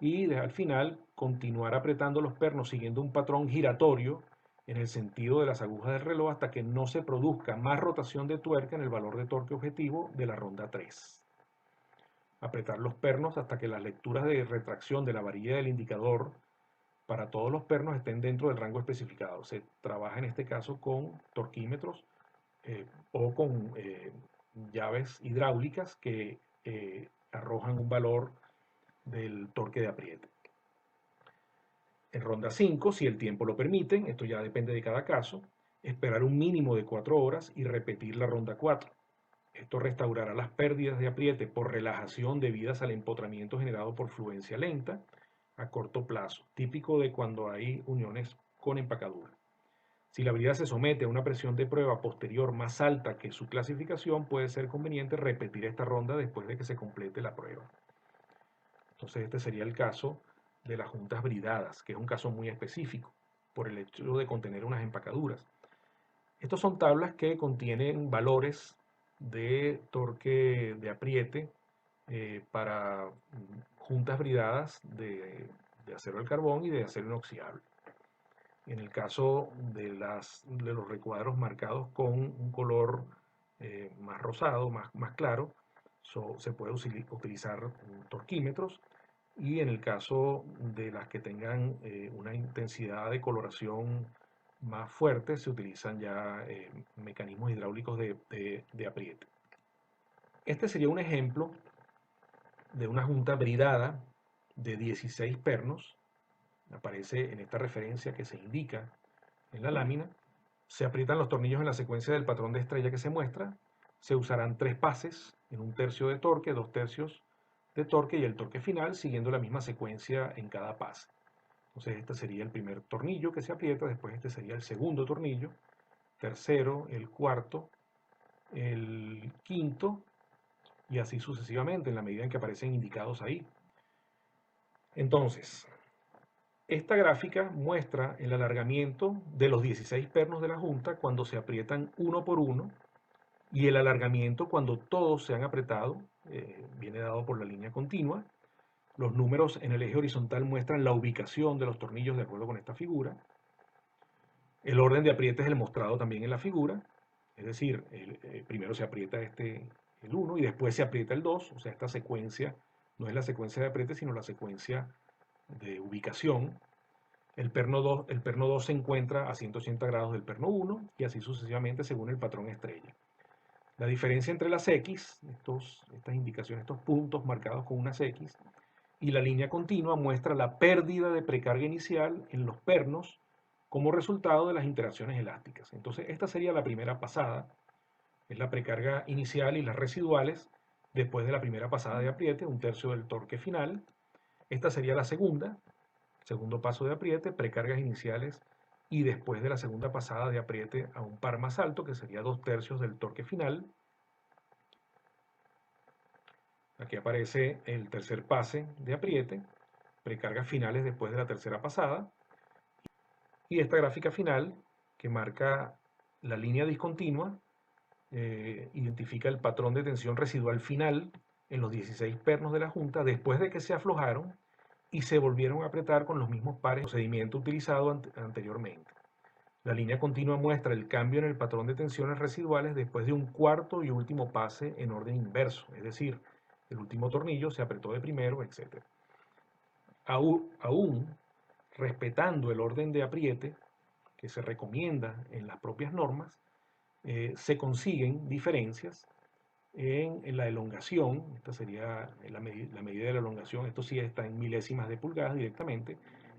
y al final continuar apretando los pernos siguiendo un patrón giratorio en el sentido de las agujas del reloj hasta que no se produzca más rotación de tuerca en el valor de torque objetivo de la ronda 3. Apretar los pernos hasta que las lecturas de retracción de la varilla del indicador para todos los pernos estén dentro del rango especificado. Se trabaja en este caso con torquímetros o con llaves hidráulicas que arrojan un valor del torque de apriete. En ronda 5, si el tiempo lo permite, esto ya depende de cada caso, esperar un mínimo de 4 horas y repetir la ronda 4. Esto restaurará las pérdidas de apriete por relajación debidas al empotramiento generado por fluencia lenta a corto plazo, típico de cuando hay uniones con empacadura. Si la brida se somete a una presión de prueba posterior más alta que su clasificación, puede ser conveniente repetir esta ronda después de que se complete la prueba. Entonces este sería el caso de las juntas bridadas, que es un caso muy específico por el hecho de contener unas empacaduras. Estos son tablas que contienen valores de torque de apriete para juntas bridadas de acero al carbón y de acero inoxidable. En el caso de los recuadros marcados con un color más rosado, más claro, se puede utilizar torquímetros, y en el caso de las que tengan una intensidad de coloración más fuerte, se utilizan ya mecanismos hidráulicos de apriete. Este sería un ejemplo de una junta bridada de 16 pernos. Aparece en esta referencia que se indica en la lámina. Se aprietan los tornillos en la secuencia del patrón de estrella que se muestra. Se usarán 3 pases en 1/3 de torque, 2/3 de torque y el torque final, siguiendo la misma secuencia en cada pase. Entonces este sería el primer tornillo que se aprieta, después este sería el segundo tornillo, tercero, el cuarto, el quinto y así sucesivamente en la medida en que aparecen indicados ahí. Entonces, esta gráfica muestra el alargamiento de los 16 pernos de la junta cuando se aprietan uno por uno y el alargamiento cuando todos se han apretado, viene dado por la línea continua. Los números en el eje horizontal muestran la ubicación de los tornillos de acuerdo con esta figura. El orden de apriete es el mostrado también en la figura, es decir, primero se aprieta el 1 y después se aprieta el 2, o sea, esta secuencia no es la secuencia de apriete, sino la secuencia de ubicación. El perno 2 se encuentra a 180 grados del perno 1 y así sucesivamente según el patrón estrella. La diferencia entre las X, estas indicaciones, estos puntos marcados con unas X, y la línea continua muestra la pérdida de precarga inicial en los pernos como resultado de las interacciones elásticas. Entonces, esta sería la primera pasada, es la precarga inicial y las residuales después de la primera pasada de apriete, 1/3 del torque final. Esta sería la segunda, segundo paso de apriete, precargas iniciales y después de la segunda pasada de apriete a un par más alto, que sería 2/3 del torque final. Aquí aparece el tercer pase de apriete, precargas finales después de la tercera pasada. Y esta gráfica final, que marca la línea discontinua, identifica el patrón de tensión residual final en los 16 pernos de la junta después de que se aflojaron y se volvieron a apretar con los mismos pares de procedimiento utilizado anteriormente. La línea continua muestra el cambio en el patrón de tensiones residuales después de un cuarto y último pase en orden inverso, es decir, el último tornillo se apretó de primero, etc. Aún respetando el orden de apriete, que se recomienda en las propias normas, se consiguen diferencias en la elongación. Esta sería la medida de la elongación, esto sí está en milésimas de pulgadas directamente,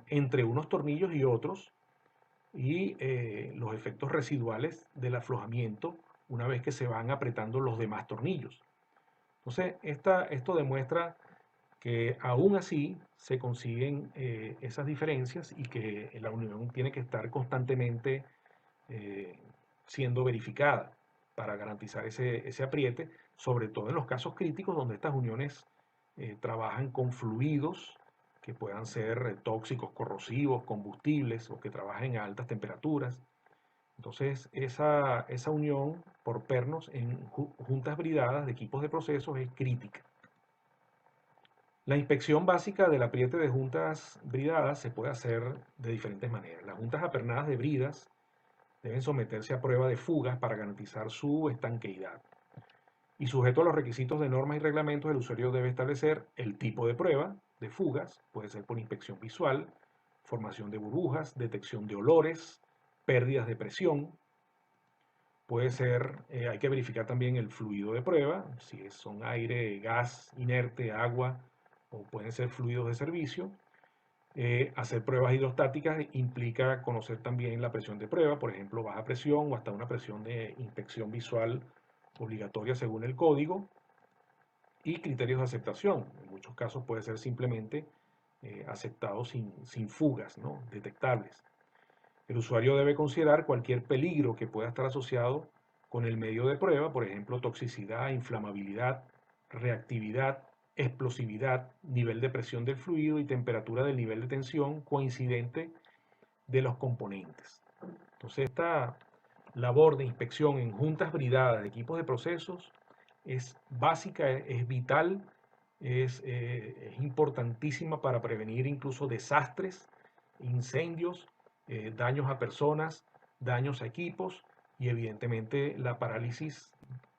entre unos tornillos y otros, y los efectos residuales del aflojamiento una vez que se van apretando los demás tornillos. Entonces, esto demuestra que aún así se consiguen esas diferencias y que la unión tiene que estar constantemente eh, siendo verificada para garantizar ese apriete, sobre todo en los casos críticos donde estas uniones trabajan con fluidos que puedan ser tóxicos, corrosivos, combustibles o que trabajen a altas temperaturas. Entonces, esa unión por pernos en juntas bridadas de equipos de procesos es crítica. La inspección básica del apriete de juntas bridadas se puede hacer de diferentes maneras. Las juntas apernadas de bridas deben someterse a prueba de fugas para garantizar su estanqueidad. Y sujeto a los requisitos de normas y reglamentos, el usuario debe establecer el tipo de prueba de fugas, puede ser por inspección visual, formación de burbujas, detección de olores, pérdidas de presión. Puede ser, hay que verificar también el fluido de prueba, si son aire, gas inerte, agua o pueden ser fluidos de servicio. Hacer pruebas hidrostáticas implica conocer también la presión de prueba, por ejemplo, baja presión o hasta una presión de inspección visual obligatoria según el código, y criterios de aceptación. En muchos casos puede ser simplemente aceptado sin fugas, ¿no?, detectables. El usuario debe considerar cualquier peligro que pueda estar asociado con el medio de prueba, por ejemplo, toxicidad, inflamabilidad, reactividad, explosividad, nivel de presión del fluido y temperatura del nivel de tensión coincidente de los componentes. Entonces, esta labor de inspección en juntas bridadas de equipos de procesos es básica, es vital, es importantísima para prevenir incluso desastres, incendios, daños a personas, daños a equipos y evidentemente la parálisis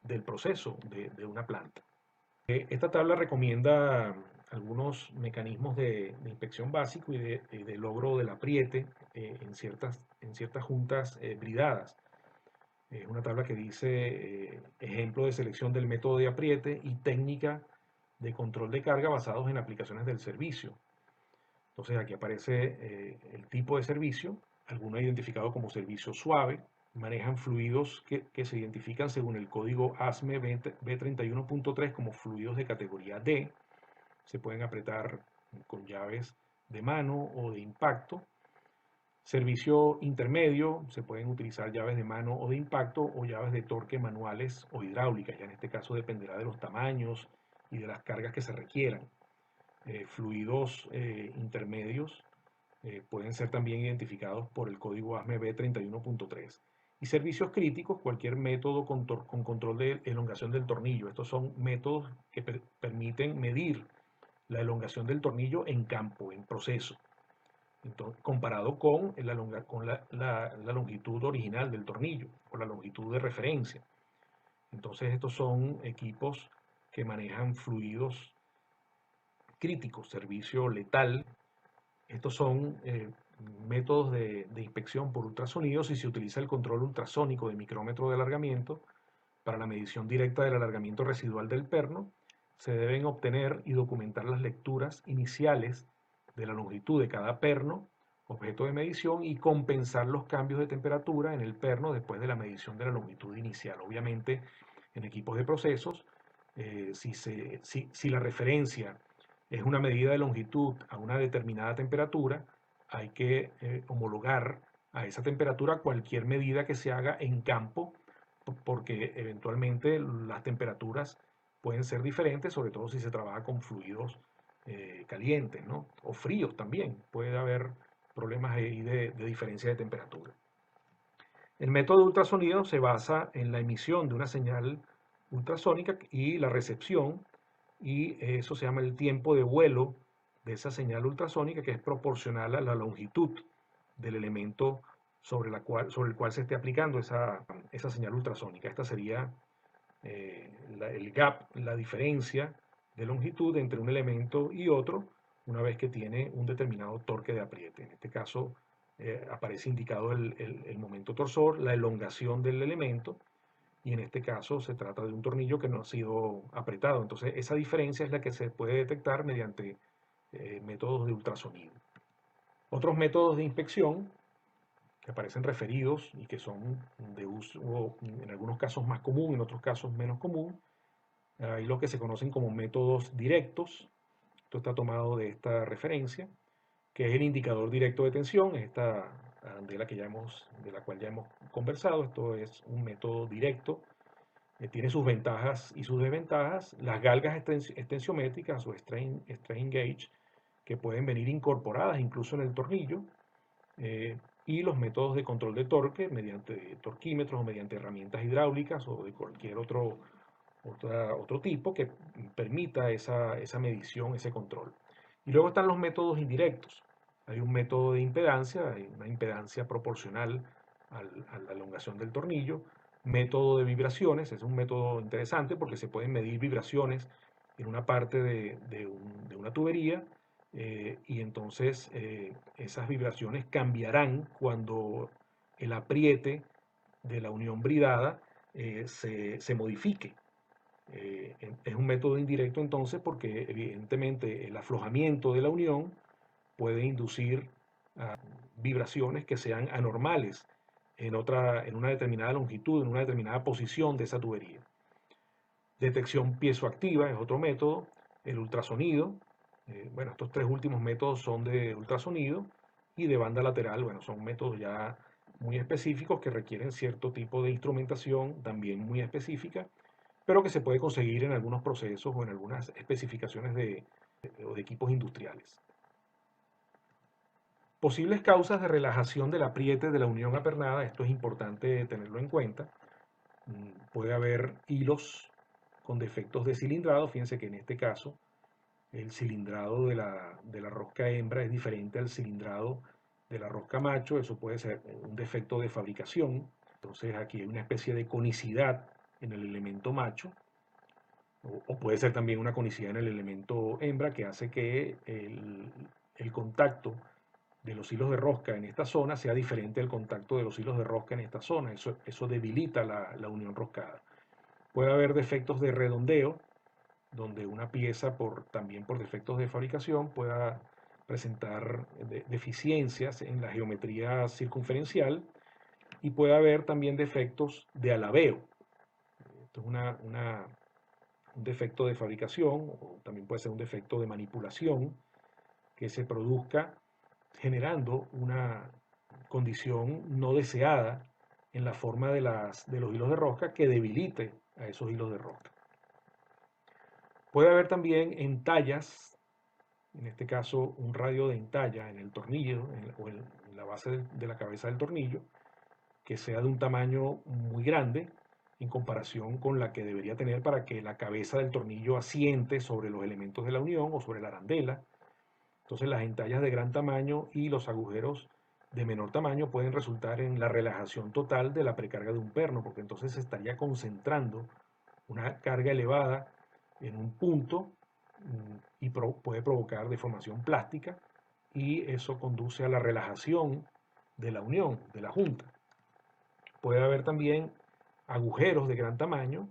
del proceso de una planta. Esta tabla recomienda algunos mecanismos de inspección básico y de logro del apriete en ciertas juntas bridadas. Es una tabla que dice ejemplo de selección del método de apriete y técnica de control de carga basados en aplicaciones del servicio. Entonces aquí aparece el tipo de servicio, alguno identificado como servicio suave, manejan fluidos que se identifican según el código ASME B31.3 como fluidos de categoría D, se pueden apretar con llaves de mano o de impacto. Servicio intermedio, se pueden utilizar llaves de mano o de impacto o llaves de torque manuales o hidráulicas, ya en este caso dependerá de los tamaños y de las cargas que se requieran. Fluidos intermedios pueden ser también identificados por el código ASME B31.3. Y servicios críticos, cualquier método con control de elongación del tornillo. Estos son métodos que permiten medir la elongación del tornillo en campo, en proceso. Entonces, comparado con la longitud original del tornillo o la longitud de referencia. Entonces estos son equipos que manejan fluidos críticos, servicio letal. Estos son métodos de inspección por ultrasonido si se utiliza el control ultrasónico de micrómetro de alargamiento para la medición directa del alargamiento residual del perno. Se deben obtener y documentar las lecturas iniciales de la longitud de cada perno, objeto de medición, y compensar los cambios de temperatura en el perno después de la medición de la longitud inicial. Obviamente, en equipos de procesos, si la referencia es una medida de longitud a una determinada temperatura, hay que homologar a esa temperatura cualquier medida que se haga en campo, porque eventualmente las temperaturas pueden ser diferentes, sobre todo si se trabaja con fluidos calientes, ¿no?, o fríos también. Puede haber problemas ahí de diferencia de temperatura. El método de ultrasonido se basa en la emisión de una señal ultrasónica y la recepción, y eso se llama el tiempo de vuelo de esa señal ultrasónica, que es proporcional a la longitud del elemento sobre el cual se esté aplicando esa señal ultrasónica. Esta sería el gap, la diferencia de longitud entre un elemento y otro, una vez que tiene un determinado torque de apriete. En este caso, aparece indicado el momento torsor, la elongación del elemento, y en este caso se trata de un tornillo que no ha sido apretado. Entonces esa diferencia es la que se puede detectar mediante métodos de ultrasonido. Otros métodos de inspección que aparecen referidos y que son de uso en algunos casos más común, en otros casos menos común, hay lo que se conocen como métodos directos. Esto está tomado de esta referencia, que es el indicador directo de tensión, esta de la cual ya hemos conversado. Esto es un método directo, tiene sus ventajas y sus desventajas. Las galgas extensiométricas o strain gauge, que pueden venir incorporadas incluso en el tornillo, y los métodos de control de torque mediante torquímetros o mediante herramientas hidráulicas o de cualquier otro tipo que permita esa medición, ese control. Y luego están los métodos indirectos. Hay un método de impedancia, hay una impedancia proporcional a la elongación del tornillo. Método de vibraciones, es un método interesante porque se pueden medir vibraciones en una parte de una tubería, y entonces esas vibraciones cambiarán cuando el apriete de la unión bridada se modifique. Es un método indirecto entonces porque evidentemente el aflojamiento de la unión puede inducir vibraciones que sean anormales en una determinada longitud, en una determinada posición de esa tubería. Detección piezoactiva es otro método, el ultrasonido. Bueno, estos tres últimos métodos son de ultrasonido, y de banda lateral, bueno, son métodos ya muy específicos que requieren cierto tipo de instrumentación también muy específica, pero que se puede conseguir en algunos procesos o en algunas especificaciones de equipos industriales. Posibles causas de relajación del apriete de la unión apernada, esto es importante tenerlo en cuenta. Puede haber hilos con defectos de cilindrado. Fíjense que en este caso el cilindrado de la rosca hembra es diferente al cilindrado de la rosca macho. Eso puede ser un defecto de fabricación. Entonces aquí hay una especie de conicidad en el elemento macho, o puede ser también una conicidad en el elemento hembra, que hace que el contacto de los hilos de rosca en esta zona sea diferente al contacto de los hilos de rosca en esta zona. Eso debilita la unión roscada. Puede haber defectos de redondeo, donde una pieza, también por defectos de fabricación, pueda presentar deficiencias en la geometría circunferencial, y puede haber también defectos de alabeo. Esto es un defecto de fabricación, o también puede ser un defecto de manipulación que se produzca generando una condición no deseada en la forma de los hilos de rosca, que debilite a esos hilos de rosca. Puede haber también entallas, en este caso un radio de entalla en el tornillo o en la base de la cabeza del tornillo, que sea de un tamaño muy grande en comparación con la que debería tener para que la cabeza del tornillo asiente sobre los elementos de la unión o sobre la arandela. Entonces las entallas de gran tamaño y los agujeros de menor tamaño pueden resultar en la relajación total de la precarga de un perno, porque entonces se estaría concentrando una carga elevada en un punto, y puede provocar deformación plástica, y eso conduce a la relajación de la unión, de la junta. Puede haber también agujeros de gran tamaño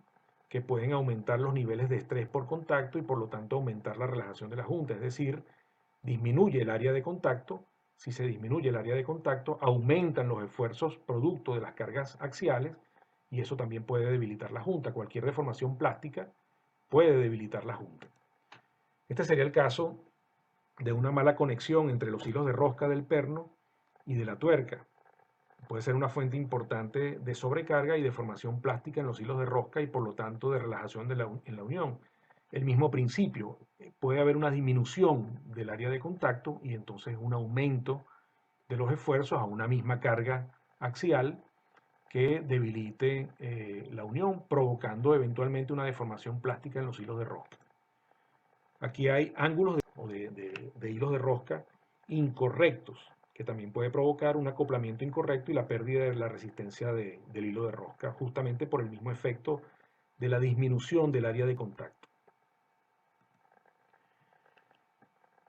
que pueden aumentar los niveles de estrés por contacto y por lo tanto aumentar la relajación de la junta, es decir, disminuye el área de contacto. Si se disminuye el área de contacto, aumentan los esfuerzos producto de las cargas axiales, y eso también puede debilitar la junta. Cualquier deformación plástica puede debilitar la junta. Este sería el caso de una mala conexión entre los hilos de rosca del perno y de la tuerca. Puede ser una fuente importante de sobrecarga y deformación plástica en los hilos de rosca, y por lo tanto de relajación en la unión. El mismo principio, puede haber una disminución del área de contacto y entonces un aumento de los esfuerzos a una misma carga axial que debilite la unión, provocando eventualmente una deformación plástica en los hilos de rosca. Aquí hay ángulos de hilos de rosca incorrectos, que también puede provocar un acoplamiento incorrecto y la pérdida de la resistencia del hilo de rosca, justamente por el mismo efecto de la disminución del área de contacto.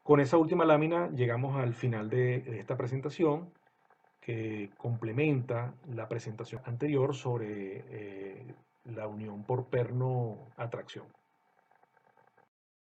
Con esa última lámina llegamos al final de esta presentación. que complementa la presentación anterior sobre la unión por perno-atracción.